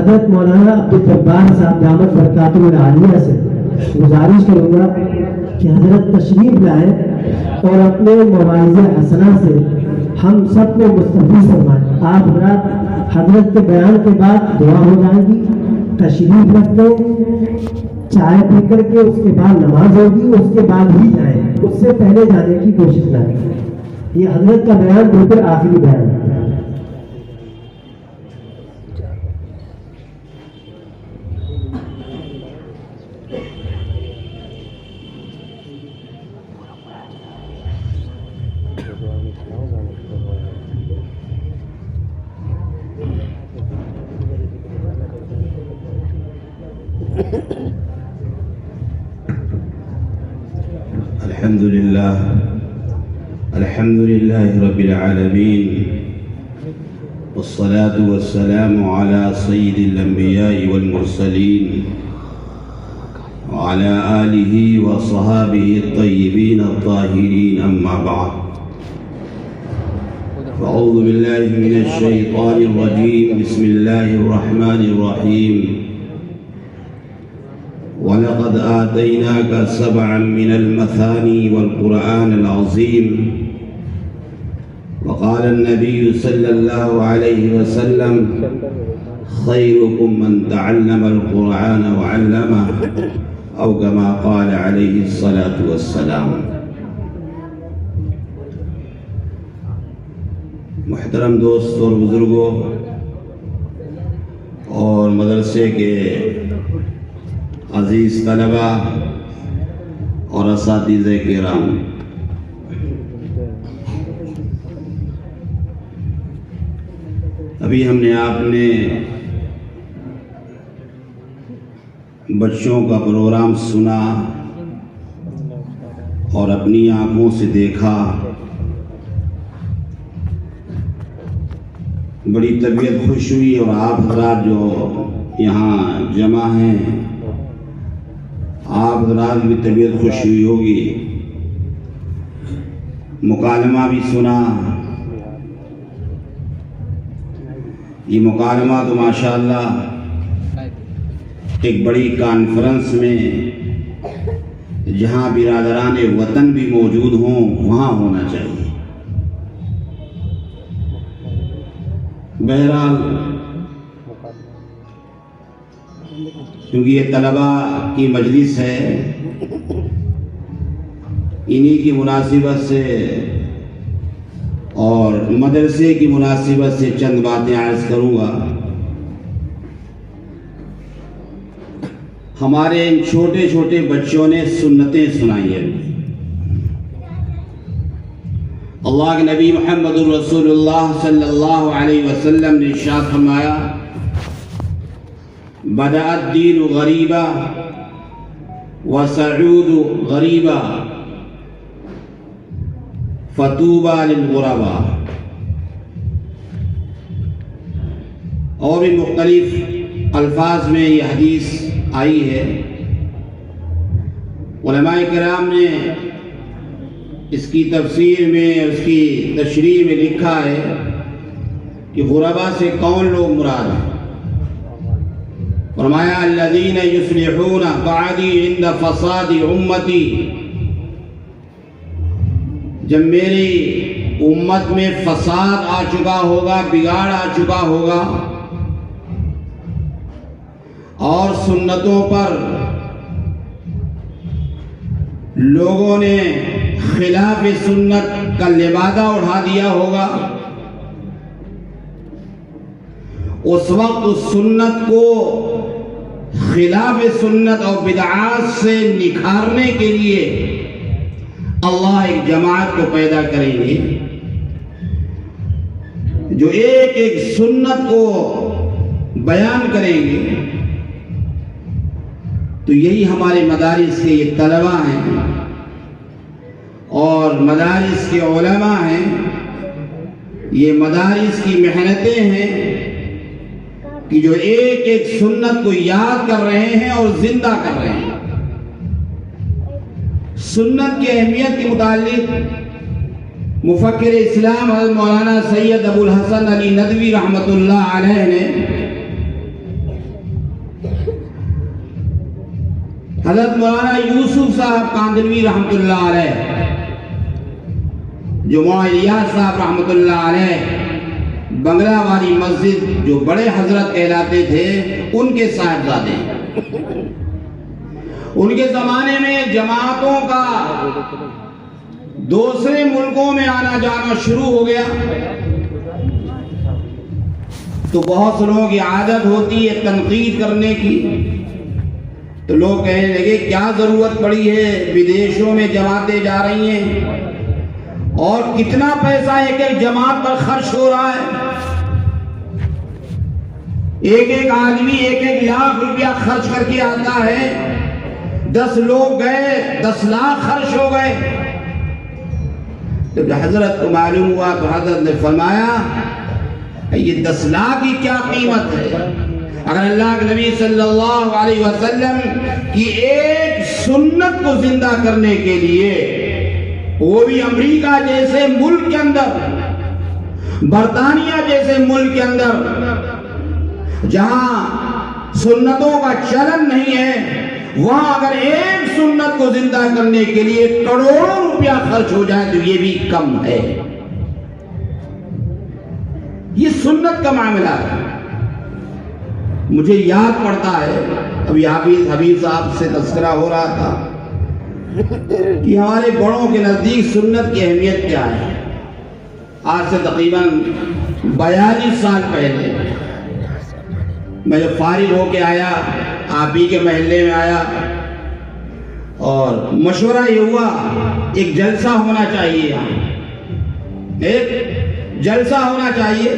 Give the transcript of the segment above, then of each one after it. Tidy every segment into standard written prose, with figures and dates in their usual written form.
حضرت مولانا عبدالجبار صاحب دامت برکاتہ العالیہ سے گزارش کروں گا کہ حضرت تشریف لائیں اور اپنے مواعظ حسنہ سے ہم سب کو مستفید فرمائیں۔ آپ حضرت کے بیان کے بعد دعا ہو جائے گی، تشریف رکھ لیں، چائے پی کر کے اس کے بعد نماز ہوگی، اس کے بعد ہی جائیں، اس سے پہلے جانے کی کوشش نہ کریں۔ یہ حضرت کا بیان بالکل آخری بیان ہے۔ الحمد لله رب العالمين، والصلاة والسلام على سيد الأنبياء والمرسلين وعلى آله وصحابه الطيبين الطاهرين، أما بعد، فأعوذ بالله من الشيطان الرجيم، بسم الله الرحمن الرحيم، وَلَقَدْ آتَيْنَاكَ سَبْعًا مِنَ الْمَثَانِي وَالْقُرْآنَ الْعَظِيمِ، وقال النبي صلى الله عليه وسلم خيركم من تعلم القرآن وعلمه، أو كما قال عليه الصلاة والسلام۔ محترم دوست اور بزرگوں اور مدرسے کے عزیز طلبہ اور اساتذہ کرام، ابھی ہم نے آپ نے بچوں کا پروگرام سنا اور اپنی آنکھوں سے دیکھا، بڑی طبیعت خوش ہوئی، اور آپ حضرات جو یہاں جمع ہیں، آپ حضرات بھی طبیعت خوش ہوئی ہوگی، مکالمہ بھی سنا۔ یہ مکالمہ تو ماشاءاللہ ایک بڑی کانفرنس میں جہاں برادران وطن بھی موجود ہوں وہاں ہونا چاہیے۔ بہرحال کیونکہ یہ طلباء کی مجلس ہے، انہی کی مناسبت سے اور مدرسے کی مناسبت سے چند باتیں عرض کروں گا۔ ہمارے ان چھوٹے چھوٹے بچوں نے سنتیں سنائی ہیں۔ اللہ کے نبی محمد رسول اللہ صلی اللہ علیہ وسلم نے ارشاد فرمایا، بدأ الدین غریبا وسعود غریبا فطوبى للغرباء۔ اور بھی مختلف الفاظ میں یہ حدیث آئی ہے۔ علماء کرام نے اس کی تفسیر میں، اس کی تشریح میں لکھا ہے کہ غرباء سے کون لوگ مراد ہیں؟ فرمایا الذین یصلحون بعدی عند فساد امتی، جب میری امت میں فساد آ چکا ہوگا، بگاڑ آ چکا ہوگا، اور سنتوں پر لوگوں نے خلاف سنت کا لبادہ اڑا دیا ہوگا، اس وقت اس سنت کو خلاف سنت اور بدعات سے نکھارنے کے لیے اللہ ایک جماعت کو پیدا کریں گے جو ایک ایک سنت کو بیان کریں گے۔ تو یہی ہمارے مدارس کے یہ طلباء ہیں اور مدارس کے علماء ہیں، یہ مدارس کی محنتیں ہیں کہ جو ایک ایک سنت کو یاد کر رہے ہیں اور زندہ کر رہے ہیں۔ سنت کی اہمیت کے متعلق مفکر اسلام حضرت مولانا سید ابو الحسن علی ندوی رحمۃ اللہ علیہ نے حضرت مولانا یوسف صاحب کاندلوی رحمۃ اللہ علیہ، جو مولانا الیاس صاحب رحمۃ اللہ علیہ بنگلہ والی مسجد جو بڑے حضرت کہلاتے تھے، ان کے صاحبزادے ہیں۔ ان کے زمانے میں جماعتوں کا دوسرے ملکوں میں آنا جانا شروع ہو گیا، تو بہت سے لوگوں کی عادت ہوتی ہے تنقید کرنے کی، تو لوگ کہنے لگے کیا ضرورت پڑی ہے، بدیشوں میں جماعتیں جا رہی ہیں اور کتنا پیسہ ایک ایک جماعت پر خرچ ہو رہا ہے، ایک ایک آدمی 1-1 لاکھ روپیہ خرچ کر کے آتا ہے، 10 لوگ گئے 10 لاکھ خرچ ہو گئے۔ جب حضرت کو معلوم ہوا تو حضرت نے فرمایا یہ 10 لاکھ کی کیا قیمت ہے، اگر اللہ کے نبی صلی اللہ علیہ وسلم کی ایک سنت کو زندہ کرنے کے لیے، وہ بھی امریکہ جیسے ملک کے اندر، برطانیہ جیسے ملک کے اندر جہاں سنتوں کا چلن نہیں ہے، وہاں اگر ایک سنت کو زندہ کرنے کے لیے کروڑوں روپیہ خرچ ہو جائے تو یہ بھی کم ہے۔ یہ سنت کا معاملہ ہے۔ مجھے یاد پڑتا ہے، ابھی حبیب صاحب سے تذکرہ ہو رہا تھا کہ ہمارے بڑوں کے نزدیک سنت کی اہمیت کیا ہے۔ آج سے تقریباً 42 سال پہلے میں جب فارغ ہو کے آیا، آپ ہی کے محلے میں آیا، اور مشورہ یہ ہوا ایک جلسہ ہونا چاہیے، ایک جلسہ ہونا چاہیے۔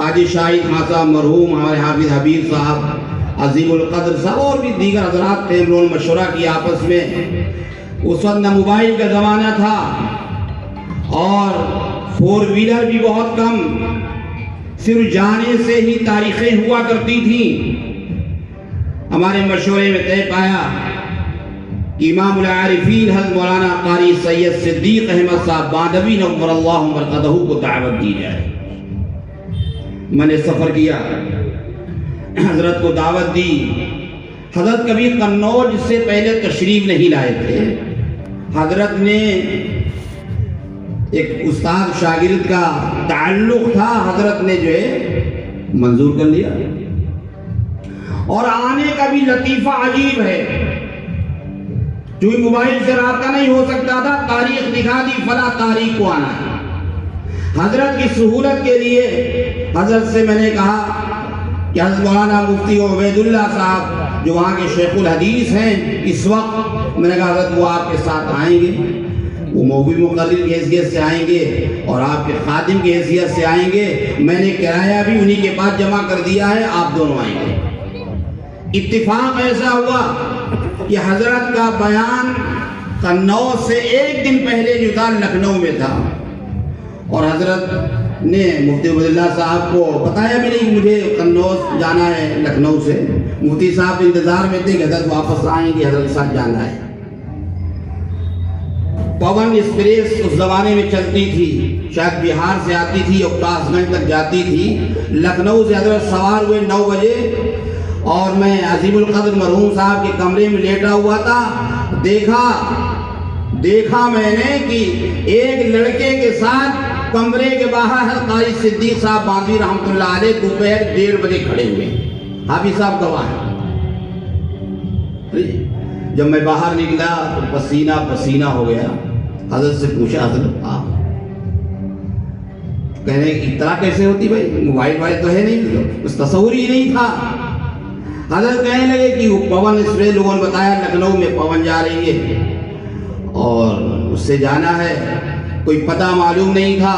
آج شاہد خان صاحب مرحوم، ہمارے حافظ حبیب صاحب، عظیم القدر صاحب اور بھی دیگر حضرات تھے، انہوں نے مشورہ کیا آپس میں۔ اس وقت نہ موبائل کا زمانہ تھا اور 4 ویلر بھی بہت کم، صرف جانے سے ہی تاریخیں ہوا کرتی تھیں۔ ہمارے مشورے میں طے پایا کہ امام العارفین حضرت مولانا قاری سید صدیق احمد صاحب باندھوی نور اللہ مرقدہ کو دعوت دی جائے۔ میں نے سفر کیا، حضرت کو دعوت دی۔ حضرت کبھی قنوج سے پہلے تشریف نہیں لائے تھے۔ حضرت نے ایک استاد شاگرد کا تعلق تھا، حضرت نے جو ہے منظور کر لیا، اور آنے کا بھی لطیفہ عجیب ہے، چونکہ موبائل سے رابطہ نہیں ہو سکتا تھا، تاریخ دکھا دی فلاں تاریخ کو آنا ہے۔ حضرت کی سہولت کے لیے حضرت سے میں نے کہا کہ حضرت مولانا مفتی عبید اللہ صاحب جو وہاں کے شیخ الحدیث ہیں اس وقت، میں نے کہا حضرت وہ آپ کے ساتھ آئیں گے، وہ موضوعی مقرر کی حیثیت سے آئیں گے اور آپ کے خادم کی حیثیت سے آئیں گے، میں نے کرایہ بھی انہی کے پاس جمع کر دیا ہے، آپ دونوں آئیں گے۔ اتفاق ایسا ہوا کہ حضرت کا بیان قنوج سے 1 دن پہلے جو تھا لکھنؤ میں تھا، اور حضرت نے مفتی عبید اللہ صاحب کو بتایا بھی نہیں مجھے قنوج جانا ہے لکھنؤ سے۔ مفتی صاحب انتظار میں تھے کہ حضرت واپس آئیں گے، حضرت کے ساتھ جانا ہے۔ پون ایکسپریس اس زمانے میں چلتی تھی، شاید بہار سے آتی تھی اور کاس گنج تک جاتی تھی۔ لکھنؤ سے حضرت سوار ہوئے 9 بجے، اور میں عظیم القدر مرحوم صاحب کے کمرے میں لیٹا ہوا تھا۔ دیکھا میں نے کہ ایک لڑکے کے ساتھ کمرے کے باہر حضرت قاری صدیق صاحب باندھوی رحمۃ اللہ علیہ دوپہر 1:30 بجے کھڑے ہوئے، حافظ صاحب گواہ ہیں۔ جب میں باہر نکلا تو پسینہ پسینہ ہو گیا۔ حضرت سے پوچھا، حضرت آپ کہنے اطلاع کیسے ہوتی بھائی، موبائل تو ہے نہیں، اس تصور ہی نہیں تھا۔ حضرت کہنے لگے کہ وہ پون ایکسپریس لوگوں نے بتایا لکھنؤ میں پون جا رہی ہے اور اس سے جانا ہے، کوئی پتہ معلوم نہیں تھا۔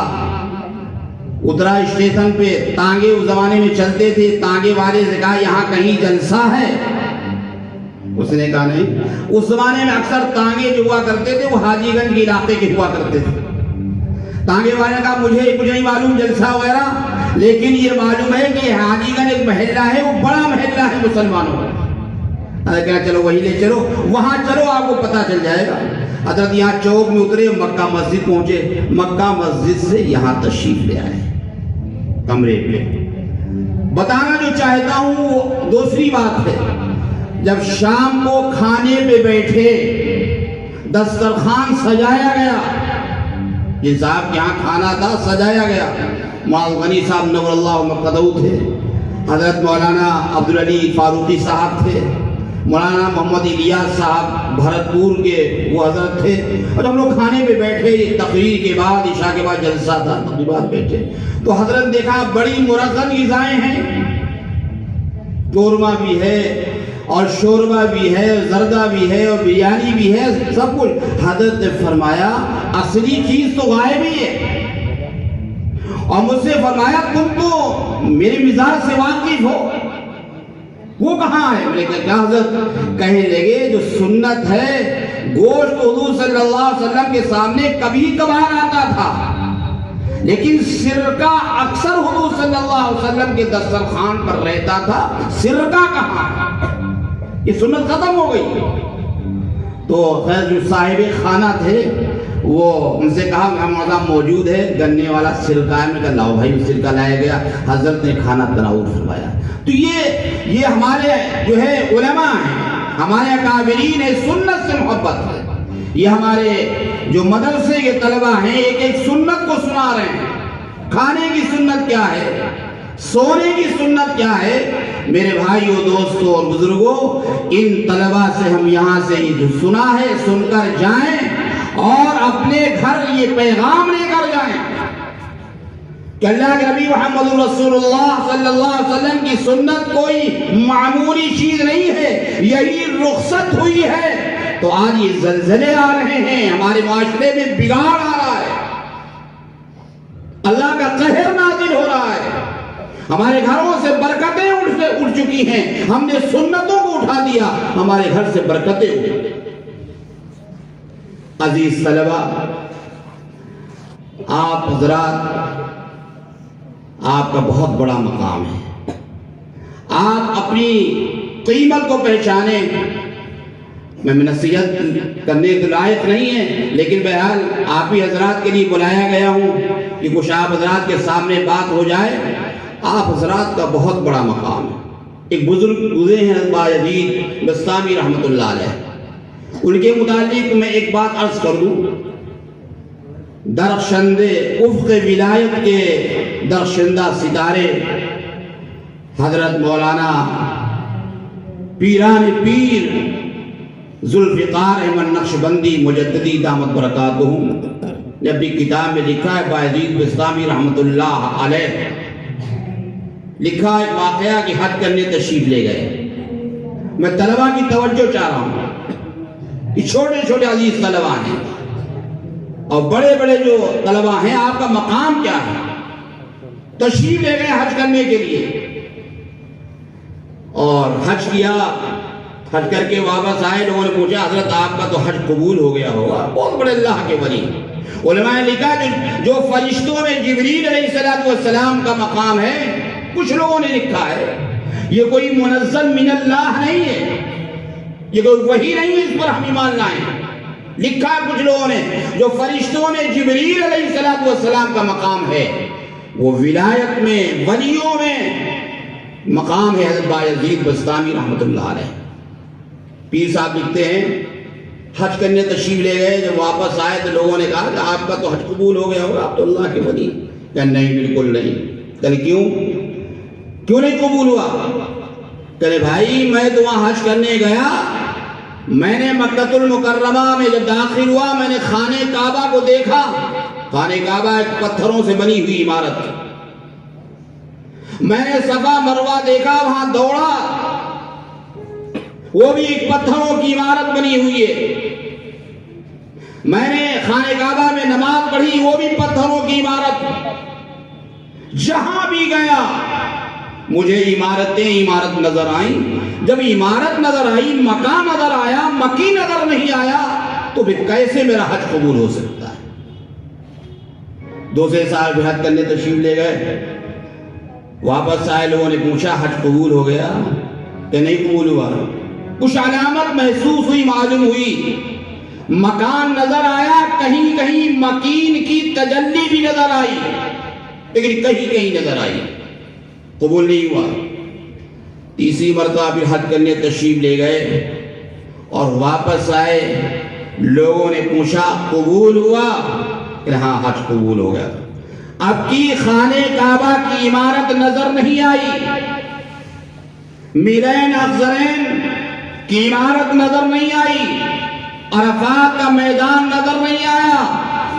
اترا اسٹیشن پہ، تانگے اس زمانے میں چلتے تھے، تانگے والے سے کہا یہاں کہیں جلسہ ہے؟ اس نے کہا نہیں۔ اس زمانے میں اکثر تانگے جو ہوا کرتے تھے وہ حاجی گنج کے علاقے کے ہوا کرتے تھے۔ تانگے والے نے کہا مجھے کچھ نہیں معلوم جلسہ وغیرہ، لیکن یہ معلوم ہے کہ حاجی گنج ایک محلہ ہے، وہ بڑا محلہ ہے مسلمانوں کا۔ کہا چلو وہی لے چلو، وہاں چلو آپ کو پتہ چل جائے گا۔ حضرت یہاں چوک میں اترے، مکہ مسجد پہنچے، مکہ مسجد سے یہاں تشریف لے آئے کمرے پہ۔ بتانا جو چاہتا ہوں وہ دوسری بات ہے، جب شام کو کھانے پہ بیٹھے دسترخوان سجایا گیا، جس صاحب کے یہاں کھانا تھا سجایا گیا، معاذ غنی صاحب نور اللہ مرقدہ تھے، حضرت مولانا عبدالعلی فاروقی صاحب تھے، مولانا محمد الیاس صاحب بھرتپور کے وہ حضرت تھے، اور ہم لوگ کھانے پہ بیٹھے تقریر کے بعد عشاء کے بعد جلسہ تھا، تقریبات بیٹھے تو حضرت دیکھا بڑی مرغن غذائیں ہیں، قورمہ بھی ہے اور شوربہ بھی ہے، زردہ بھی ہے اور بریانی بھی ہے، سب کچھ۔ حضرت نے فرمایا اصلی چیز تو غائب ہی ہے، اور مجھ سے فرمایا تم تو میرے مزاج سے واقف ہو، وہ کہاں ہے؟ میں نے کہا حضرت کہنے لگے جو سنت ہے، گوشت حضور صلی اللہ علیہ وسلم کے سامنے کبھی کبھار آتا تھا، لیکن سرکہ اکثر حضور صلی اللہ علیہ وسلم کے دسترخوان پر رہتا تھا، سرکہ کہاں ہے؟ یہ سنت ختم ہو گئی۔ تو خیر جو صاحب خانہ تھے وہ ان سے کہا کہ ہمارا موجود ہے گنے والا سرکہ ہے، میں کہا لاؤ بھائی، سرکہ لایا گیا، حضرت نے کھانا تناول فرمایا۔ تو یہ ہمارے جو ہے علماء ہیں، ہمارے اکابرین ہیں، سنت سے محبت ہے۔ یہ ہمارے جو مدرسے کے طلبہ ہیں ایک ایک سنت کو سنا رہے ہیں، کھانے کی سنت کیا ہے، سونے کی سنت کیا ہے۔ میرے بھائیوں، دوستوں اور بزرگوں، ان طلبہ سے ہم یہاں سے یہ جو سنا ہے سن کر جائیں اور اپنے گھر یہ پیغام لے کر جائیں کہ اللہ کے نبی محمد رسول اللہ صلی اللہ علیہ وسلم کی سنت کوئی معمولی چیز نہیں ہے، یہی رخصت ہوئی ہے۔ تو آج یہ زلزلے آ رہے ہیں، ہمارے معاشرے میں بگاڑ آ رہا ہے، اللہ کا قہر نازل ہو رہا ہے، ہمارے گھروں سے برکتیں اٹھ چکی ہیں، ہم نے سنتوں کو اٹھا دیا، ہمارے گھر سے برکتیں اٹھ۔ عزیز طلبہ، آپ حضرات، آپ کا بہت بڑا مقام ہے، آپ اپنی قیمت کو پہچانیں۔ میں نصیحت کرنے کے لائق نہیں ہے، لیکن بہرحال آپ ہی حضرات کے لیے بلایا گیا ہوں کہ کچھ آپ حضرات کے سامنے بات ہو جائے۔ آپ حضرات کا بہت بڑا مقام ہے۔ ایک بزرگ گزرے ہیں حضرت بایزید بسطامی رحمۃ اللہ علیہ، ان کے متعلق میں ایک بات عرض کر دوں۔ درخشندے افق ولایت کے درخشندہ ستارے حضرت مولانا پیران پیر ذوالفقار احمد نقشبندی مجددی دامت برکاتہم نے اپنی کتاب میں لکھا ہے، بایزید بسطامی رحمۃ اللہ علیہ لکھا ایک واقعہ کہ حج کرنے تشریف لے گئے۔ میں طلبہ کی توجہ چاہ رہا ہوں کہ چھوٹے چھوٹے عزیز طلبہ ہیں اور بڑے بڑے جو طلبہ ہیں، آپ کا مقام کیا ہے؟ تشریف لے گئے حج کرنے کے لیے اور حج کیا، حج کر کے واپس آئے، لوگوں نے پوچھا حضرت آپ کا تو حج قبول ہو گیا ہوگا، بہت بڑے اللہ کے ولی۔ علماء نے لکھا جو فرشتوں میں جبریل علیہ السلام کا مقام ہے، کچھ لوگوں نے لکھا ہے یہ کوئی منزل من اللہ نہیں ہے، یہ کوئی وحی نہیں ہے، اس پر ہم ایمان لائیں۔ لکھا ہے کچھ لوگوں نے جو فرشتوں میں جبریل علیہ السلام کا مقام ہے، وہ ولایت میں ولیوں میں مقام ہے حضرت بایزید بسطامی رحمۃ اللہ علیہ۔ پیر صاحب لکھتے ہیں حج کرنے تشریف لے گئے، جب واپس آئے تو لوگوں نے کہا کہ آپ کا تو حج قبول ہو گیا ہوگا، آپ تو اللہ کے ولی۔ کہ نہیں، بالکل نہیں۔ کہ کیوں نہیں قبول ہوا؟ کہ بھائی میں تو وہاں حج کرنے گیا، میں نے مکہ المکرمہ میں جب داخل ہوا، میں نے خانہ کعبہ کو دیکھا۔ خانہ کعبہ ایک پتھروں سے بنی ہوئی عمارت، میں نے صفا مروہ دیکھا، وہاں دوڑا، وہ بھی ایک پتھروں کی عمارت بنی ہوئی ہے۔ میں نے خانہ کعبہ میں نماز پڑھی، وہ بھی پتھروں کی عمارت۔ جہاں بھی گیا مجھے عمارت نظر آئیں۔ جب عمارت نظر آئی، مکان نظر آیا، مکی نظر نہیں آیا، تو پھر کیسے میرا حج قبول ہو سکتا ہے؟ 2 سال بھی حج کرنے تشریف لے گئے، واپس آئے، لوگوں نے پوچھا حج قبول ہو گیا؟ کہ نہیں قبول ہوا۔ کچھ علامت محسوس ہوئی، معلوم ہوئی، مکان نظر آیا، کہیں کہیں مکین کی تجلی بھی نظر آئی، لیکن کہیں کہیں نظر آئی، قبول نہیں ہوا۔ تیسری مرتبہ پھر حج کرنے تشریف لے گئے اور واپس آئے. لوگوں نے پوچھا قبول ہوا؟ کہ ہاں حج قبول ہو گیا. اب کی خانہ کعبہ کی عمارت نظر نہیں آئی، میرین افزرین کی عمارت نظر نہیں آئی، عرفات کا میدان نظر نہیں آیا.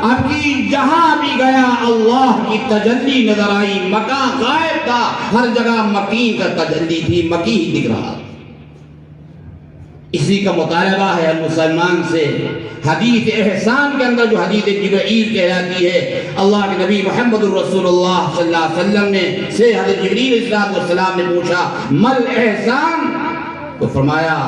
اب کی جہاں بھی گیا اللہ کی تجلی نظر آئی. مکان غائب تھا، ہر جگہ مکی کا تجلی تھی، مکی ہی دکھ رہا. اسی کا مطالبہ ہے مسلمان سے. حدیث احسان کے اندر جو حدیث جبرائیل کہلاتی ہے، اللہ کے نبی محمد الرسول اللہ صلی اللہ علیہ وسلم نے سے حضرت جبریل علیہ السلام نے پوچھا مل احسان، تو فرمایا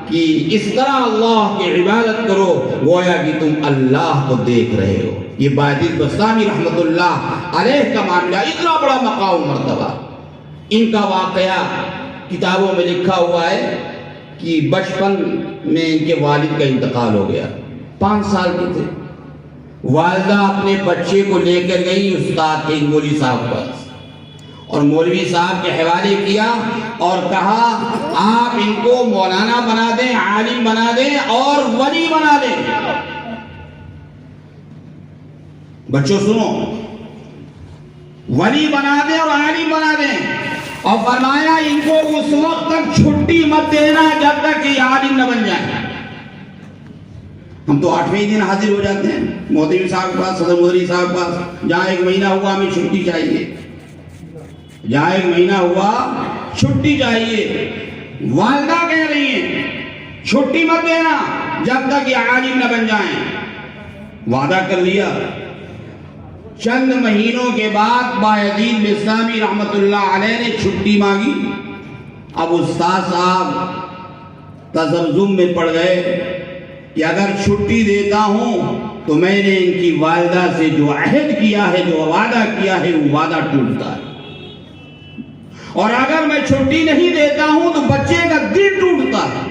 کہ اس طرح اللہ کی عبادت کرو گویا کہ تم اللہ کو دیکھ رہے ہو. یہ باعث بستامی رحمت اللہ علیہ کا معاملہ، اتنا بڑا مقام و مرتبہ. ان کا واقعہ کتابوں میں لکھا ہوا ہے کہ بچپن میں ان کے والد کا انتقال ہو گیا. 5 سال کے تھے. والدہ اپنے بچے کو لے کر گئی استاد کے مولوی صاحب پاس، اور مولوی صاحب کے حوالے کیا اور کہا آپ ان کو مولانا بنا دیں، عالم بنا دیں اور ولی بنا دیں. بچوں سنو، ولی بنا دیں اور عالم بنا دیں. اور فرمایا ان کو اس وقت تک چھٹی مت دینا جب تک کہ عالم نہ بن جائیں. ہم تو 8ویں دن حاضر ہو جاتے ہیں مودودی صاحب کے پاس، صدر مدری صاحب کے پاس. جہاں 1 مہینہ ہوا ہمیں چھٹی چاہیے، جہاں 1 مہینہ ہوا چھٹی چاہیے. والدہ کہہ رہی ہیں چھٹی مت دینا جب تک یہ عالم نہ بن جائیں. وعدہ کر لیا. چند مہینوں کے بعد بایزید بستامی رحمت اللہ علیہ نے چھٹی مانگی. اب استاد صاحب تزمزم میں پڑ گئے کہ اگر چھٹی دیتا ہوں تو میں نے ان کی والدہ سے جو عہد کیا ہے، جو وعدہ کیا ہے، وہ وعدہ ٹوٹتا ہے، اور اگر میں چھٹی نہیں دیتا ہوں تو بچے کا دل ٹوٹتا ہے.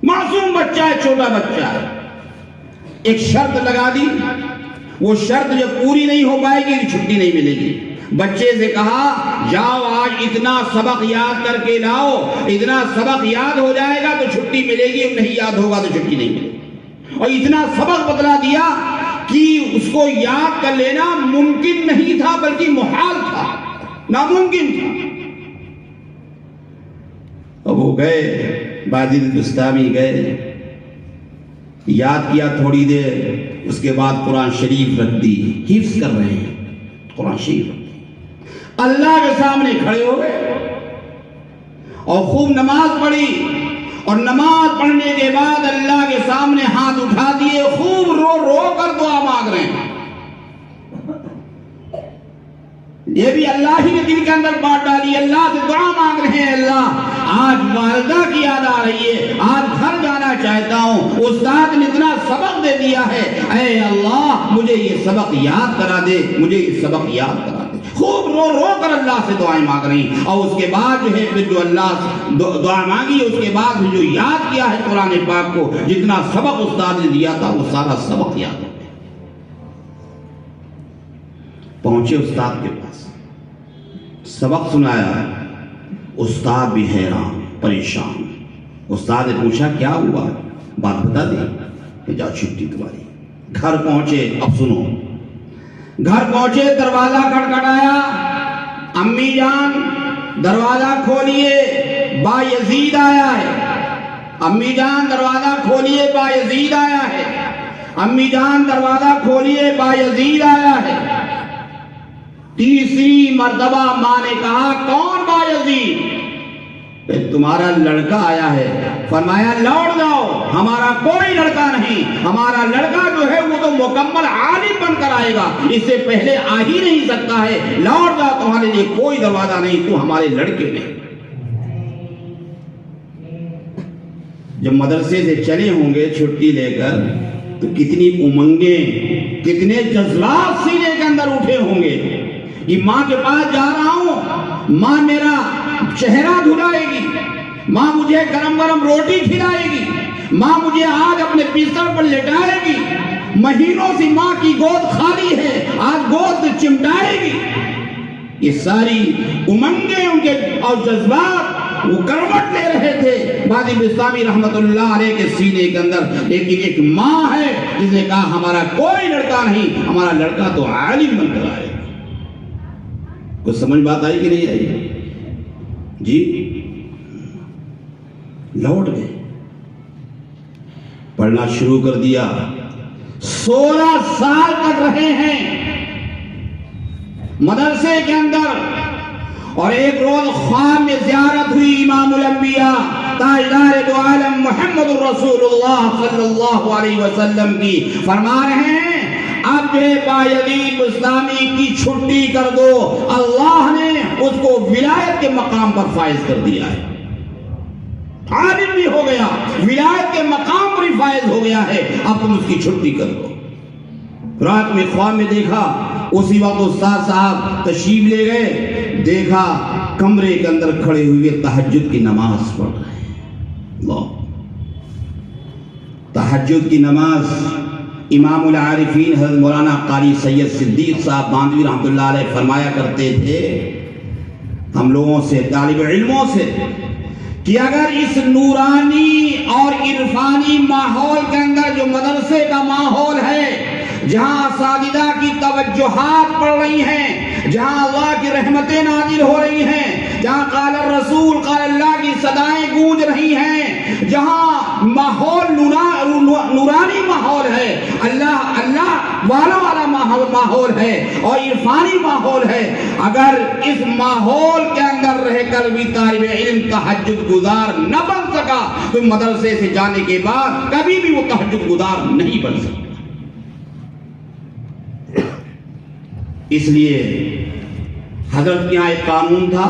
معصوم بچہ ہے، چھوٹا بچہ ہے. ایک شرط لگا دی، وہ شرط جب پوری نہیں ہو پائے گی چھٹی نہیں ملے گی. بچے سے کہا جاؤ آج اتنا سبق یاد کر کے لاؤ، اتنا سبق یاد ہو جائے گا تو چھٹی ملے گی، اور نہیں یاد ہوگا تو چھٹی نہیں ملے گی. اور اتنا سبق بتلا دیا کہ اس کو یاد کر لینا ممکن نہیں تھا بلکہ محال تھا، ناممکن تھا. اب وہ گئے بایزید بستامی گئے، یاد کیا تھوڑی دیر، اس کے بعد قرآن شریف رکھ دی. حفظ کر رہے ہیں قرآن شریف. اللہ کے سامنے کھڑے ہو گئے اور خوب نماز پڑھی، اور نماز پڑھنے کے بعد اللہ کے سامنے ہاتھ اٹھا دیے، خوب رو رو کر دعا مانگ رہے ہیں. یہ بھی اللہ ہی نے دل کے اندر بات ڈالی، اللہ سے دعا مانگ رہے ہیں اللہ آج والدہ کی یاد آ رہی ہے، آج گھر جانا چاہتا ہوں، استاد نے اتنا سبق دے دیا ہے، اے اللہ مجھے یہ سبق یاد کرا دے، مجھے یہ سبق یاد کرا دے. خوب رو رو کر اللہ سے دعائیں مانگ رہی ہیں. اور اس کے بعد جو ہے پھر جو اللہ سے دعا مانگی، اس کے بعد جو یاد کیا ہے قرآن پاک کو، جتنا سبق استاد نے دیا تھا وہ سارا سبق یاد ہو گیا. پہنچے استاد کے پاس، سبق سنایا. استاد بھی حیران پریشان. استاد نے پوچھا کیا ہوا، بات بتا دی کہ جاؤ چھٹی تمہاری. گھر پہنچے، اب سنو. گھر پہنچے، دروازہ کھٹکھٹایا. امی جان دروازہ کھولیے، با یزید آیا ہے. امی جان دروازہ کھولیے، با یزید آیا ہے. امی جان دروازہ کھولیے، با یزید آیا ہے. تیسری مرتبہ ماں نے کہا کون با یزید؟ تمہارا لڑکا آیا ہے. فرمایا لوٹ جاؤ، ہمارا کوئی لڑکا نہیں، ہمارا لڑکا جو ہے وہ تو مکمل عالم بن کر آئے گا، اس سے پہلے آ ہی نہیں سکتا ہے. لوٹ جاؤ، تمہارے لیے کوئی دروازہ نہیں، تو ہمارے لڑکے نہیں. جب مدرسے سے چلے ہوں گے چھٹی لے کر تو کتنی امنگیں، کتنے جذبات سینے کے اندر اٹھے ہوں گے. یہ ماں کے پاس جا رہا ہوں، ماں میرا چہرہ دھلائے گی، ماں مجھے گرم گرم روٹی کھلائے گی، ماں مجھے آج اپنے بستر پر لٹائے گی. مہینوں سے ماں کی گود خالی ہے، آج گود چمٹائے گی. یہ ساری امنگیں ان کے اور جذبات وہ کروٹ لے رہے تھے بادی بستامی رحمت اللہ علیہ کے سینے کے اندر. لیکن ایک ماں ہے جس نے کہا ہمارا کوئی لڑکا نہیں, ہمارا لڑکا تو عالم بن کر آئے. کچھ سمجھ بات آئی کہ نہیں آئی؟ جی لوٹ گئے, پڑھنا شروع کر دیا. 16 سال تک رہے ہیں مدرسے کے اندر. اور ایک روز خواب میں زیارت ہوئی امام الانبیاء تاجدار دو عالم محمد رسول اللہ صلی اللہ علیہ وسلم کی. فرما رہے ہیں اب جو بایزید بستامی کی چھٹی کر دو, اللہ نے اس کو ولایت کے مقام پر فائز کر دیا ہے. عالم بھی ہو گیا, ولایت کے مقام پر ہی فائز ہو گیا ہے, اب تم اس کی چھٹی کر دو. رات میں خواب میں دیکھا, اسی وقت استاد صاحب تشریف لے گئے, دیکھا کمرے کے اندر کھڑے ہوئے تہجد کی نماز پڑھ رہے ہیں. اللہ, تہجد کی نماز امام العارفین حضرت مولانا قاری سید صدیق صاحب باندوی رحمۃ اللہ علیہ فرمایا کرتے تھے ہم لوگوں سے, طالب علموں سے, کہ اگر اس نورانی اور عرفانی ماحول کے اندر جو مدرسے کا ماحول ہے, جہاں اساتذہ کی توجہات پڑھ رہی ہیں, جہاں اللہ کی رحمتیں نازل ہو رہی ہیں, جہاں قال الرسول قال اللہ کی صدائیں گونج رہی ہیں, جہاں ماحول نورانی ماحول ہے, اللہ والا ماحول ہے اور عرفانی ماحول ہے, اگر اس ماحول کے اندر رہ کر بھی طالب علم تہجد گزار نہ بن سکا تو مدرسے سے جانے کے بعد کبھی بھی وہ تہجد گزار نہیں بن سکتا. اس لیے حضرت کے یہاں ایک قانون تھا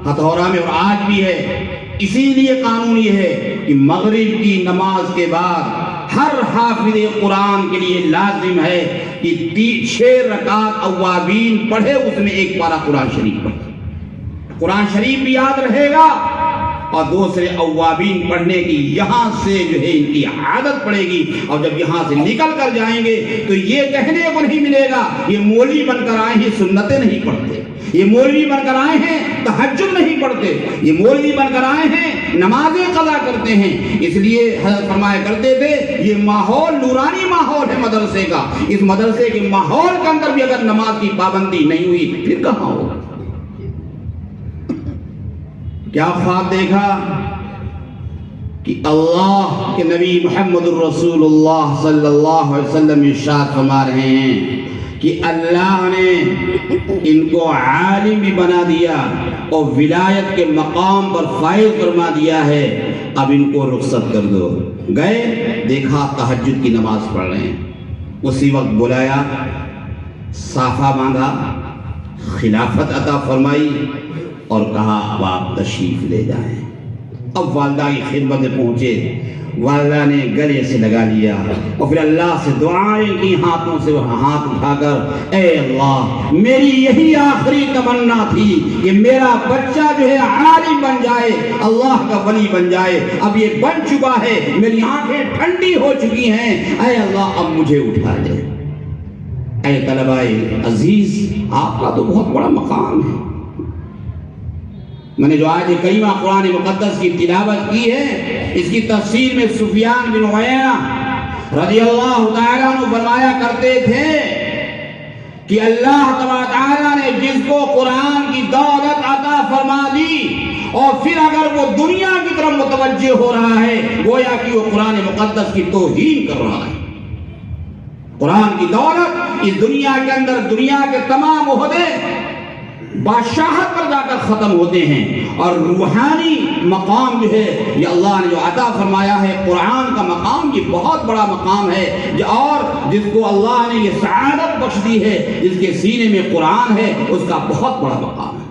ہتھورا میں, اور آج بھی ہے. اسی لیے قانون یہ ہے کہ مغرب کی نماز کے بعد ہر حافظ قرآن کے لیے لازم ہے کہ 6 رکعت اوابین پڑھے, اس میں ایک پارہ قرآن شریف پڑھے. قرآن شریف بھی یاد رہے گا اور دوسرے اوابین پڑھنے کی یہاں سے جو ہے ان کی عادت پڑے گی. اور جب یہاں سے نکل کر جائیں گے تو یہ کہنے کو نہیں ملے گا یہ مولوی بن کر آئے ہیں سنتیں نہیں پڑھتے, یہ مولوی بن کر آئے ہیں تہجد نہیں پڑھتے, یہ مولوی بن کر آئے ہیں نمازیں قضا کرتے ہیں. اس لیے حضرت فرمایا کرتے تھے یہ ماحول نورانی ماحول ہے مدرسے کا, اس مدرسے کے ماحول کے اندر بھی اگر نماز کی پابندی نہیں ہوئی پھر کہاں ہوگا. کیا خواب دیکھا کہ اللہ کے نبی محمد الرسول اللہ صلی اللہ علیہ وسلم ارشاد فرما رہے ہیں کہ اللہ نے ان کو عالم بھی بنا دیا اور ولایت کے مقام پر فائز فرما دیا ہے, اب ان کو رخصت کر دو. گئے, دیکھا تہجد کی نماز پڑھ رہے ہیں. اسی وقت بلایا, صافہ باندھا, خلافت عطا فرمائی اور کہا اب آپ تشریف لے جائیں. اب والدہ کی خدمت میں پہنچے, والدہ نے گلے سے لگا لیا اور پھر اللہ سے دعائیں کی, ہاتھوں سے ہاتھ اٹھا کر, اے اللہ میری یہی آخری تمنا تھی کہ میرا بچہ جو ہے عالم بن جائے, اللہ کا ولی بن جائے. اب یہ بن چکا ہے, میری آنکھیں ٹھنڈی ہو چکی ہیں, اے اللہ اب مجھے اٹھا دے. اے طلباء عزیز, آپ کا تو بہت بڑا مقام ہے. میں نے جو آیت کریمہ قرآن مقدس کی تلاوت کی ہے, اس کی تفسیر میں سفیان بن عیینہ رضی اللہ تعالیٰ عنہ فرمایا کرتے تھے کہ اللہ تبارک تعالیٰ نے جس کو قرآن کی دولت عطا فرما دی اور پھر اگر وہ دنیا کی طرف متوجہ ہو رہا ہے, گویا کہ وہ قرآن مقدس کی توہین کر رہا ہے. قرآن کی دولت اس دنیا کے اندر دنیا کے تمام عہدے بادشاہت پر جا کر ختم ہوتے ہیں, اور روحانی مقام جو ہے یہ اللہ نے جو عطا فرمایا ہے, قرآن کا مقام یہ بہت بڑا مقام ہے, اور جس کو اللہ نے یہ سعادت بخش دی ہے, جس کے سینے میں قرآن ہے, اس کا بہت بڑا مقام ہے.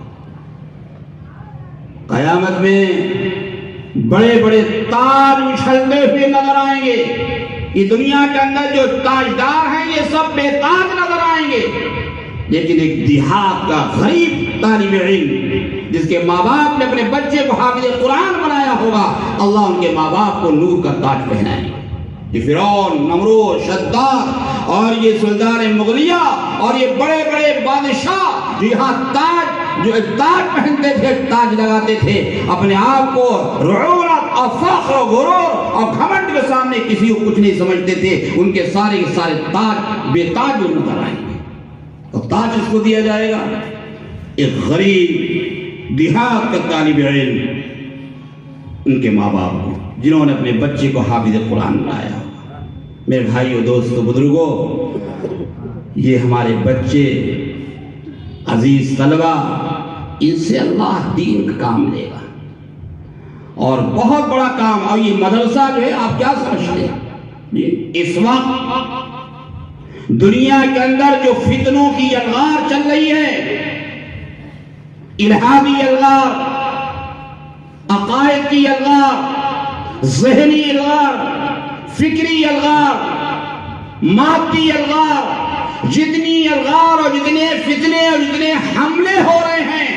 قیامت میں بڑے بڑے تاج اچھلتے ہوئے نظر آئیں گے. یہ دنیا کے اندر جو تاجدار ہیں یہ سب بے تاج نظر آئیں گے, لیکن ایک دیہات کا غریب طالب علم جس کے ماں باپ نے اپنے بچے کو حافظ قرآن بنایا ہوگا, اللہ ان کے ماں باپ کو نور کا تاج پہنائے گا. یہ فرعون, نمرود, شداد اور یہ سلطان مغلیہ اور یہ بڑے بڑے بادشاہ جو یہاں تاج جو ایک تاج پہنتے تھے، ایک تاج لگاتے تھے، اپنے آپ کو رعونت اور فخر و غرور اور گھمنڈ کے سامنے کسی کو کچھ نہیں سمجھتے تھے، ان کے سارے کے سارے تاج بے تاج نظر آئیں گے۔ اور تاج اس کو دیا جائے گا ایک غریب دیہات کا طالب علم، ان کے ماں باپ کو، جنہوں نے اپنے بچے کو حافظ قرآن بنایا۔ میرے بھائیو، دوستو، بزرگوں، یہ ہمارے بچے عزیز طلبہ، ان سے اللہ دین کا کام لے گا، اور بہت بڑا کام۔ اور یہ مدرسہ جو ہے، آپ کیا سمجھتے ہیں، اس وقت دنیا کے اندر جو فتنوں کی یلغار چل رہی ہے، الہادی یلغار، عقائد کی یلغار، ذہنی یلغار، فکری یلغار، مادی یلغار، جتنی یلغار اور جتنے فتنے اور جتنے حملے ہو رہے ہیں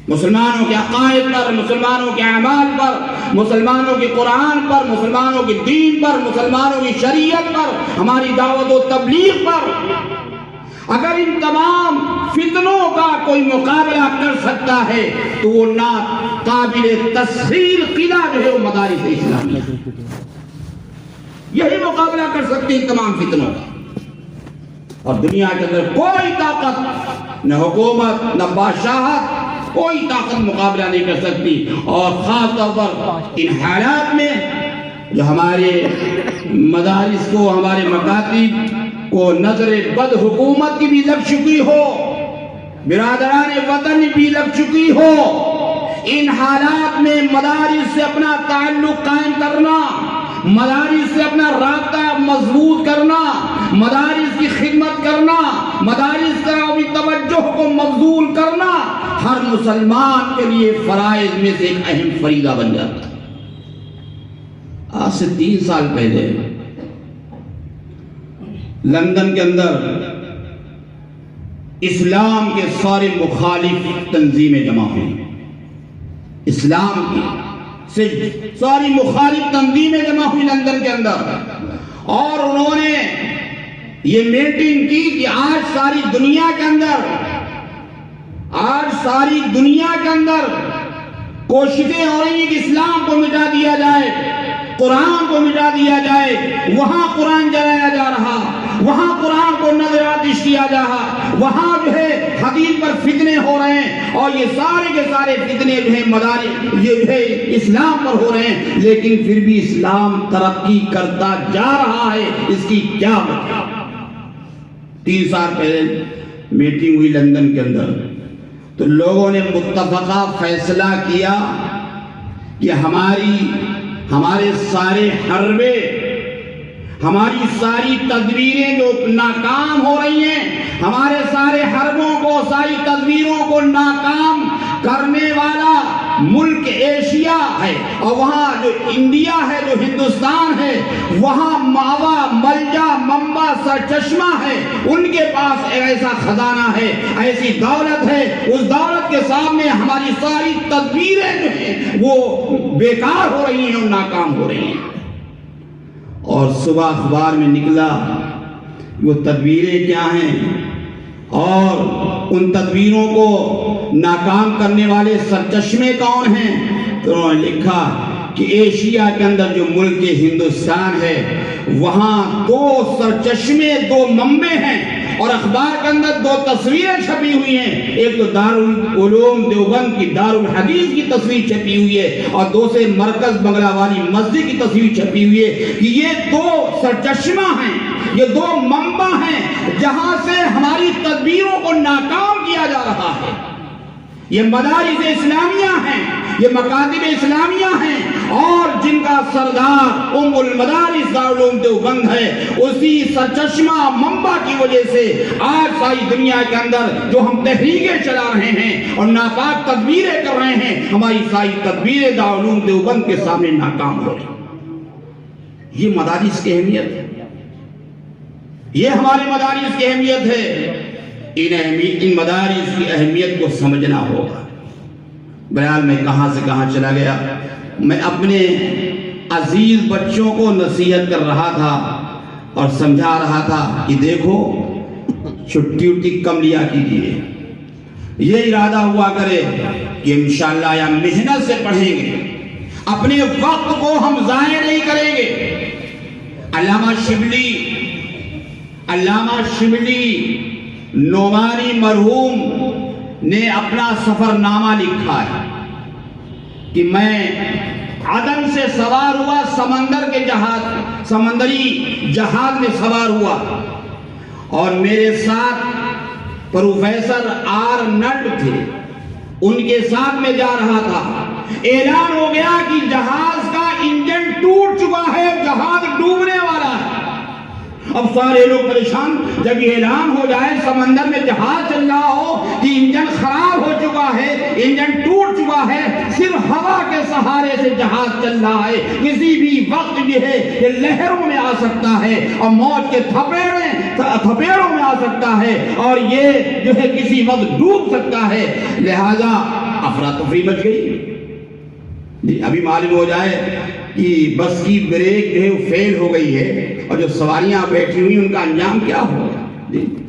مسلمانوں کے عقائد پر، مسلمانوں کے اعمال پر، مسلمانوں کے قرآن پر، مسلمانوں کے دین پر، مسلمانوں کی شریعت پر، ہماری دعوت و تبلیغ پر، اگر ان تمام فتنوں کا کوئی مقابلہ کر سکتا ہے تو وہ ناقابل تسخیر قلعہ جو ہے وہ مدارس اسلامیہ، یہی مقابلہ کر سکتے ہیں تمام فتنوں کا۔ اور دنیا کے اندر کوئی طاقت، نہ حکومت، نہ بادشاہت، کوئی طاقت مقابلہ نہیں کر سکتی۔ اور خاص طور پر ان حالات میں جو ہمارے مدارس کو، ہمارے مکاتب کو نظر بد حکومت کی بھی لگ چکی ہو، برادران وطن بھی لگ چکی ہو، ان حالات میں مدارس سے اپنا تعلق قائم کرنا، مدارس سے اپنا رابطہ مضبوط کرنا، مدارس کی خدمت کرنا، مدارس کی توجہ کو مبذول کرنا ہر مسلمان کے لیے فرائض میں سے ایک اہم فریضہ بن جاتا ہے۔ آج سے 3 سال پہلے لندن کے اندر اسلام کے سارے مخالف تنظیمیں جمع ہوئی، اسلام کی سے ساری مخالف تنظیمیں جمع ہوئی لندن کے اندر، اور انہوں نے یہ میٹنگ کی کہ آج ساری دنیا کے اندر کوششیں ہو رہی ہیں کہ اسلام کو مٹا دیا جائے، قرآن کو مٹا دیا جائے، وہاں قرآن جلایا جا رہا، وہاں قرآن کو نظر آتش کیا جا رہا، وہاں جو ہے حدیث پر فتنے ہو رہے ہیں، اور یہ سارے کے سارے فتنے جو ہے مدارس یہ جو ہے اسلام پر ہو رہے ہیں، لیکن پھر بھی اسلام ترقی کرتا جا رہا ہے۔ اس کی کیا وجہ؟ 3 سال پہلے میٹنگ ہوئی لندن کے اندر، تو لوگوں نے متفقہ فیصلہ کیا کہ ہمارے سارے حربے، ہماری ساری تدبیریں جو ناکام ہو رہی ہیں، ہمارے سارے حربوں کو، ساری تدبیروں کو ناکام کرنے والا ملک ایشیا ہے، اور وہاں جو انڈیا ہے، جو ہندوستان ہے، وہاں ماوا، ملجا، منبع، سرچشمہ ہے، ان کے پاس ایسا خزانہ ہے، ایسی دولت ہے، اس دولت کے سامنے ہماری ساری تدبیریں جو ہیں وہ بیکار ہو رہی ہیں اور ناکام ہو رہی ہیں۔ اور صبح اخبار میں نکلا وہ تدبیریں کیا ہیں، اور ان تدبیروں کو ناکام کرنے والے سرچشمے کون ہیں، تو انہوں نے لکھا کہ ایشیا کے اندر جو ملک ہندوستان ہے وہاں 2 سرچشمے، 2 منبع ہیں، اور اخبار کے اندر 2 تصویریں چھپی ہوئی ہیں، ایک تو دارالعلوم دیوبند کی دارالحدیث کی تصویر چھپی ہوئی ہے، اور دوسرے مرکز بنگلہ والی مسجد کی تصویر چھپی ہوئی ہے، کہ یہ 2 سرچشمہ ہیں، یہ 2 منبع ہیں جہاں سے ہماری تدبیروں کو ناکام کیا جا رہا ہے۔ یہ مدارس اسلامیہ ہیں، یہ مکاتب اسلامیہ ہیں، اور جن کا سردار ام المدارس دارالعلوم دیوبند ہے، اسی سرچشمہ منبع کی وجہ سے آج ساری دنیا کے اندر جو ہم تحریکیں چلا رہے ہیں اور ناپاک تدبیریں کر رہے ہیں، ہماری ساری تدبیریں دارالعلوم دیوبند کے سامنے ناکام ہو رہی ہیں۔ یہ مدارس کی اہمیت ہے، یہ ہمارے مدارس کی اہمیت ہے۔ ان مدارس کی اہمیت کو سمجھنا ہوگا۔ بہرحال میں کہاں سے کہاں چلا گیا، میں اپنے عزیز بچوں کو نصیحت کر رہا تھا اور سمجھا رہا تھا کہ دیکھو چھٹی کم لیا کیجیے، یہ ارادہ ہوا کرے کہ انشاءاللہ یا محنت سے پڑھیں گے، اپنے وقت کو ہم ضائع نہیں کریں گے۔ علامہ شبلی نعمانی مرحوم نے اپنا سفر نامہ لکھا ہے کہ میں عدن سے سوار ہوا، سمندری جہاز میں سوار ہوا، اور میرے ساتھ پروفیسر آرنلڈ تھے، ان کے ساتھ میں جا رہا تھا۔ اعلان ہو گیا کہ جہاز کا انجن ٹوٹ چکا ہے، جہاز ڈوبنے والا ہے۔ اب سارے لوگ پریشان، جب یہ اعلان ہو جائے سمندر میں جہاز چل رہا ہو کہ انجن خراب ہو چکا ہے، انجن ٹوٹ چکا ہے، صرف ہوا کے سہارے سے جہاز چل رہا ہے، کسی بھی وقت جو ہے یہ لہروں میں آ سکتا ہے اور موج کے تھپیڑوں میں آ سکتا ہے، اور یہ جو ہے کسی وقت ڈوب سکتا ہے۔ لہذا افراتفری مچ گئی۔ ابھی معلوم ہو جائے کہ بس کی بریک جو ہے وہ فیل ہو گئی ہے، اور جو سواریاں بیٹھی ہوئی ان کا انجام کیا ہوگا؟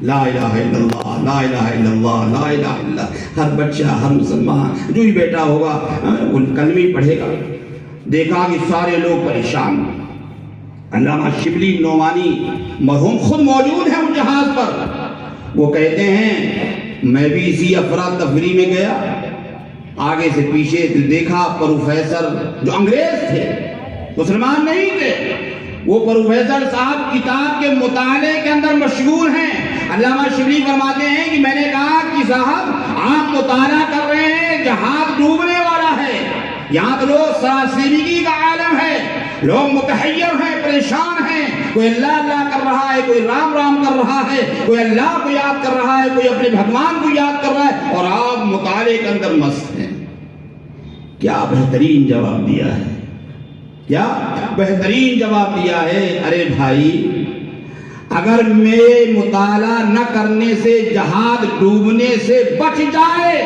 لا الہ الا اللہ، لا الہ الا اللہ، لا الہ الا اللہ۔ ہر بچہ، ہر مسلمان جو ہی بیٹا ہوگا وہ کلمہ پڑھے گا۔ دیکھا کہ سارے لوگ پریشان۔ علامہ شبلی نعمانی مرحوم خود موجود ہیں اس جہاز پر۔ وہ کہتے ہیں میں بھی اسی افراتفری میں گیا، آگے سے پیچھے دیکھا پروفیسر جو انگریز تھے، مسلمان نہیں تھے، وہ پروفیسر صاحب کتاب کے مطالعے کے اندر مشغول ہیں۔ علامہ شبلی فرماتے ہیں کہ میں نے کہا کہ صاحب آپ مطالعہ کر رہے ہیں، جہاز ڈوبنے والا ہے، یہاں تو لوگ سراسیمگی کا عالم ہے، لوگ متحیر ہیں، پریشان ہیں، کوئی اللہ اللہ کر رہا ہے، کوئی رام رام کر رہا ہے، کوئی اللہ کو یاد کر رہا ہے، کوئی اپنے بھگوان کو یاد کر رہا ہے، اور آپ مطالعے کے اندر مست ہیں۔ کیا بہترین جواب دیا ہے، کیا بہترین جواب دیا ہے۔ ارے بھائی، اگر میرے مطالعہ نہ کرنے سے جہاز ڈوبنے سے بچ جائے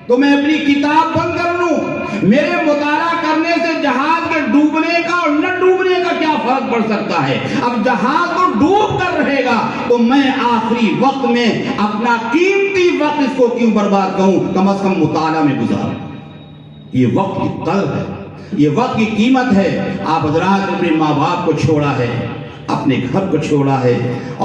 تو میں اپنی کتاب بند کر لوں، میرے مطالعہ کرنے سے جہاز کے ڈوبنے کا اور نہ ڈوبنے کا کیا فرق پڑ سکتا ہے؟ اب جہاز تو ڈوب کر رہے گا تو میں آخری وقت میں اپنا قیمتی وقت اس کو کیوں برباد کروں، کم از کم مطالعہ میں گزاروں۔ یہ وقت کی قدر ہے، یہ وقت کی قیمت ہے۔ آپ حضرات نے اپنے ماں باپ کو چھوڑا ہے، اپنے گھر کو چھوڑا ہے،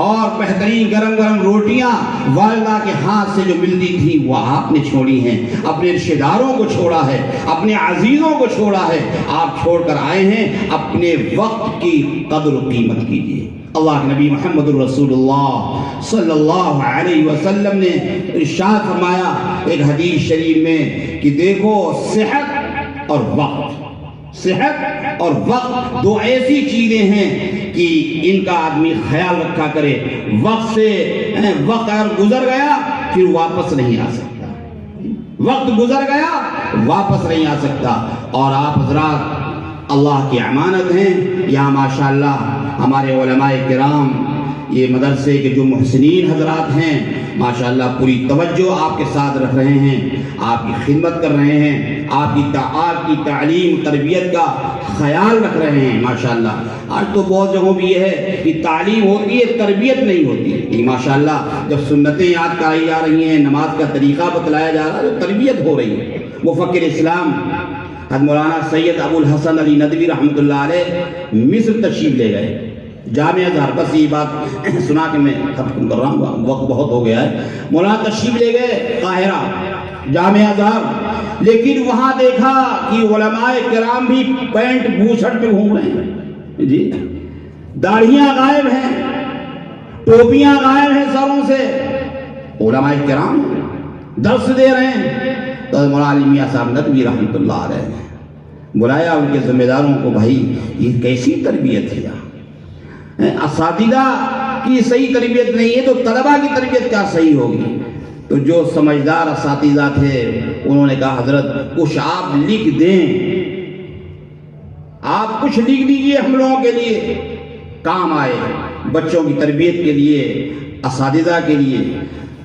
اور بہترین گرم گرم روٹیاں والدہ کے ہاتھ سے جو ملتی تھی وہ آپ نے چھوڑی ہیں، اپنے رشتہ داروں کو چھوڑا ہے، اپنے عزیزوں کو چھوڑا ہے، آپ چھوڑ کر آئے ہیں۔ اپنے وقت کی قدر و قیمت کیجیے۔ اللہ کے نبی محمد رسول اللہ صلی اللہ علیہ وسلم نے ارشاد فرمایا ایک حدیث شریف میں کہ دیکھو، صحت اور وقت، صحت اور وقت دو ایسی چیزیں ہیں کہ ان کا آدمی خیال رکھا کرے۔ وقت اگر گزر گیا پھر واپس نہیں آ سکتا، وقت گزر گیا واپس نہیں آ سکتا۔ اور آپ حضرات اللہ کی امانت ہیں۔ یہاں ماشاءاللہ ہمارے علماء کرام، یہ مدرسے کے جو محسنین حضرات ہیں، ماشاءاللہ پوری توجہ آپ کے ساتھ رکھ رہے ہیں، آپ کی خدمت کر رہے ہیں، آپ کی تعلیم تربیت کا خیال رکھ رہے ہیں۔ ماشاءاللہ آج تو بہت جگہوں بھی یہ ہے کہ تعلیم ہوتی ہے، تربیت نہیں ہوتی ہے۔ ماشاءاللہ جب سنتیں یاد کرائی جا رہی ہیں، نماز کا طریقہ بتلایا جا رہا ہے، تو تربیت ہو رہی ہے۔ مفکر اسلام حضرت مولانا سید ابو الحسن علی ندوی رحمۃ اللہ علیہ مصر تشریف لے گئے، جامعہ ازہر۔ بس یہ بات سنا کے میں ختم کر رہا ہوں، وقت بہت ہو گیا ہے۔ مولانا تشریف لے گئے قاہرہ جامعہ ازہر، لیکن وہاں دیکھا کہ علماء کرام بھی پینٹ بوسٹ پہ گھوم رہے ہیں، جی داڑھیاں غائب ہیں، ٹوپیاں غائب ہیں سروں سے، علماء کرام درس دے رہے ہیں۔ تو مولانا میاں صاحب ندوی رحمۃ اللہ علیہ نے بلایا ان کے ذمہ داروں کو، بھائی یہ کیسی تربیت ہے؟ اساتذہ کی صحیح تربیت نہیں ہے تو طلبہ کی تربیت کیا صحیح ہوگی؟ تو جو سمجھدار اساتذہ تھے انہوں نے کہا حضرت کچھ آپ لکھ دیں، آپ کچھ لکھ دیجئے ہم لوگوں کے لیے کام آئے، بچوں کی تربیت کے لیے، اساتذہ کے لیے۔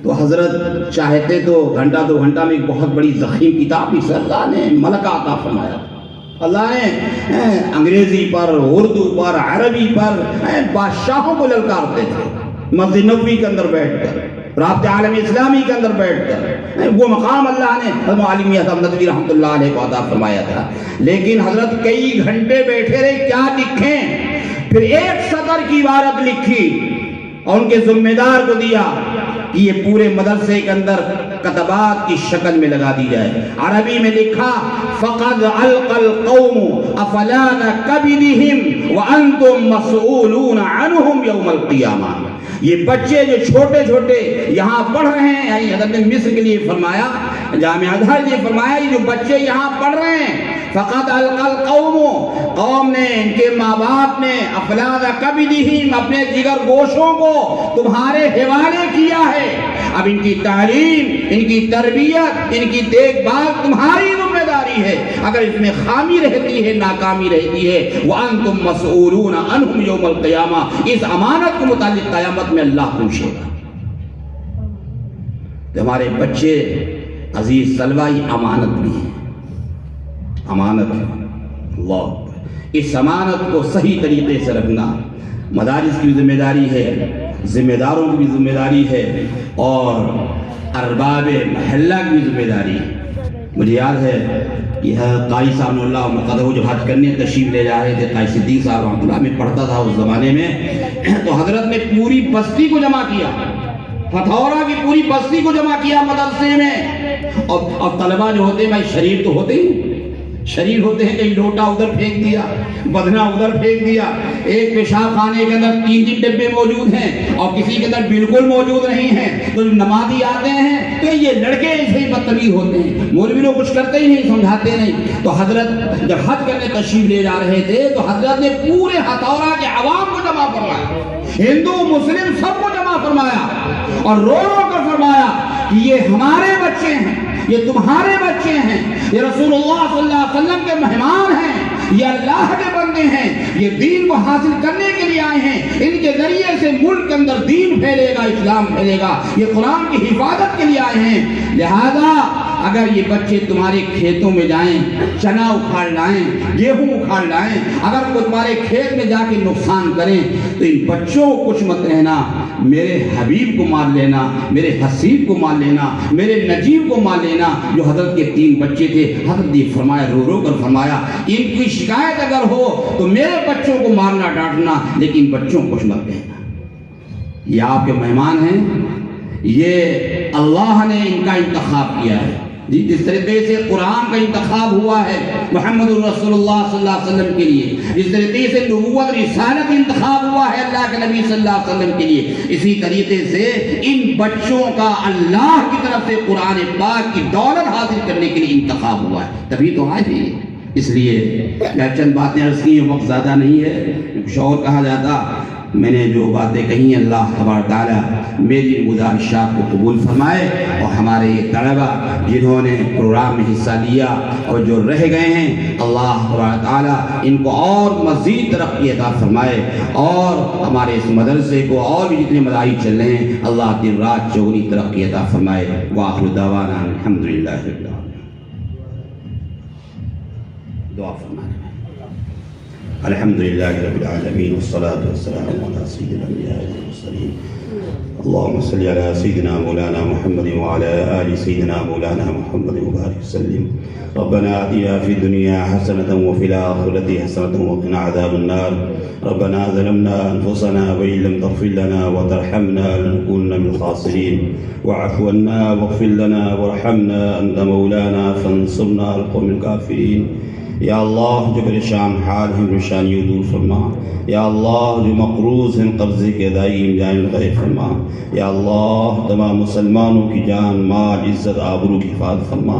تو حضرت چاہتے تو گھنٹہ دو گھنٹہ میں ایک بہت بڑی ضخیم کتاب بھی اللہ نے ملکہ عطا فرمایا۔ اللہ نے انگریزی پر، اردو پر، عربی پر بادشاہوں کو للکارتے تھے مسجد نبوی کے اندر بیٹھ کر۔ رابطہ عالم اسلامی کے اندر بیٹھ کر وہ مقام اللہ نے حضرت معلم میاں صاحب ندوی رحمۃ اللہ علیہ کو عطا فرمایا تھا، لیکن حضرت کئی گھنٹے بیٹھے رہے، کیا لکھیں؟ پھر ایک سطر کی عبارت لکھی اور ان کے ذمہ دار کو دیا کہ یہ پورے مدرسے کے اندر کتبات کی شکل میں لگا دی جائے۔ عربی میں لکھا فقد القى القوم افلان كبدهم وانتم مسؤولون عنهم يوم القيامہ۔ یہ بچے جو چھوٹے چھوٹے یہاں پڑھ رہے ہیں، یعنی حضرت نے مصر کے لیے فرمایا، جامعہ ازہر نے فرمایا، یہ جو بچے یہاں پڑھ رہے ہیں، فقد القى القوم، قوم نے، ان کے ماں باپ نے، افلاد کبدہم، اپنے جگر گوشوں کو تمہارے حوالے کیا ہے۔ اب ان کی تعلیم، ان کی تربیت، ان کی دیکھ بھال تمہاری ذمہ داری ہے۔ اگر اس میں خامی رہتی ہے، ناکامی رہتی ہے، وَأَنْتُمْ مَسْئُولُونَ عَنْهُمْ يَوْمَ الْقِيَامَةِ، اس امانت کو متعلق قیامت میں اللہ پوچھے گا۔ تو ہمارے بچے عزیز طلبہ یہ امانت بھی ہیں، امانت ہے، اللہ، اس امانت کو صحیح طریقے سے رکھنا مدارس کی ذمہ داری ہے، ذمہ داروں کی بھی ذمہ داری ہے، اور ارباب محلہ کی بھی ذمہ داری ہے۔ مجھے یاد ہے کہ قاری صاحب اللہ مقدہ جب حج کرنے تشریف لے جا رہے تھے، قاری صدیق صاحب رحمۃ اللہ، میں پڑھتا تھا اس زمانے میں، تو حضرت نے پوری بستی کو جمع کیا، فتھورا کی پوری بستی کو جمع کیا مدرسے میں، اور طلبہ جو ہوتے ہیں بھائی شریف تو ہوتے ہی، شریر ہوتے ہیں، کہیں لوٹا ادھر پھینک دیا، بدنا ادھر پھینک دیا، ایک پیشاب خانے کے اندر 3 ڈبے موجود ہیں اور کسی کے اندر بالکل موجود نہیں ہیں، تو نمازی آتے ہیں تو یہ لڑکے ایسے ہی بدتمیز ہوتے ہیں، مولوی لوگ کچھ کرتے ہی نہیں، سمجھاتے نہیں۔ تو حضرت جب حج کرنے تشریف لے جا رہے تھے تو حضرت نے پورے ہتھورا کے عوام کو جمع فرمایا، ہندو مسلم سب کو جمع فرمایا، اور رو رو کر فرمایا کہ یہ ہمارے بچے ہیں، یہ تمہارے بچے ہیں، یہ رسول اللہ صلی اللہ علیہ وسلم کے مہمان ہیں، یہ اللہ کے بندے ہیں، یہ دین کو حاصل کرنے کے لیے آئے ہیں، ان کے ذریعے سے ملک کے اندر دین پھیلے گا، اسلام پھیلے گا، یہ قرآن کی حفاظت کے لیے آئے ہیں۔ لہذا اگر یہ بچے تمہارے کھیتوں میں جائیں، چنا اکھاڑ لائیں، گیہوں اکھاڑ لائیں، اگر وہ تمہارے کھیت میں جا کے نقصان کریں تو ان بچوں کو کچھ مت کہنا، میرے حبیب کو مان لینا، میرے حسیب کو مان لینا، میرے نجیب کو مان لینا، جو حضرت کے 3 بچے تھے۔ حضرت نے فرمایا، رو رو کر فرمایا، ان کی شکایت اگر ہو تو میرے بچوں کو مارنا ڈانٹنا، لیکن بچوں کو کچھ مت کہنا، یہ آپ کے مہمان ہیں، یہ اللہ نے ان کا انتخاب کیا ہے۔ جس طریقے سے قرآن کا انتخاب ہوا ہے محمد رسول اللہ صلی اللہ علیہ وسلم کے لیے، جس طریقے سے نبوت رسالت انتخاب ہوا ہے اللہ کے نبی صلی اللہ علیہ وسلم کے لیے، اسی طریقے سے ان بچوں کا اللہ کی طرف سے قرآن پاک کی دولت حاصل کرنے کے لیے انتخاب ہوا ہے، تبھی تو آئے تھے۔ اس لیے میں چند باتیں عرض کی ہیں، وقت زیادہ نہیں ہے، کچھ اور کہا جاتا، میں نے جو باتیں کہی ہیں اللہ تبارک تعالیٰ میری گزارشات کو قبول فرمائے، اور ہمارے یہ طلبہ جنہوں نے پروگرام میں حصہ لیا اور جو رہ گئے ہیں، اللہ تبارک تعالیٰ ان کو اور مزید ترقی عطا فرمائے، اور ہمارے اس مدرسے کو اور بھی جتنے مدارس چل رہے ہیں اللہ دن رات چوگنی ترقی عطا فرمائے۔ وآخر دعوانا الحمدللہ رب العالمین۔ دعا فرمائے۔ الحمدللہ رب العالمین والصلاة والسلام على سید الانبیاء والمرسلین، اللهم صل على سيدنا مولانا محمد وعلى آل سيدنا مولانا محمد وبارك وسلم۔ ربنا آتنا في الدنيا حسنة وفي الآخرة حسنة وقنا عذاب النار۔ ربنا ظلمنا أنفسنا وإن لم تغفر لنا وترحمنا لنكونن من الخاسرين، واعف عنا واغفر لنا وارحمنا أنت مولانا فانصرنا على القوم الكافرين۔ یا اللہ جو پریشان حال ہیں پریشانیوں دور فرما، یا اللہ جو مقروض ہیں قرضے کے ادائیگی جان غیر فرما، یا اللہ تمام مسلمانوں کی جان مال عزت آبرو کی حفاظت فرما،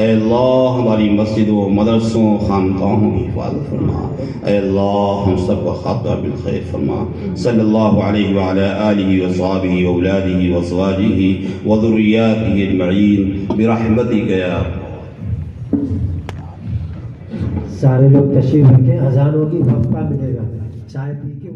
اے اللہ ہماری مسجدوں مدرسوں خانقاہوں کی حفاظت فرما، اے اللہ ہم سب کو خاطہ بالخیر فرما۔ صلی اللہ علیہ وعلی آلہ وصحبہ واولادہ وازواجہ وذریاتہ اجمعین برحمتک یا۔ سارے لوگ تشریف رکھیں، اذان ہوگی، وقفہ ملے گا، چائے پی کے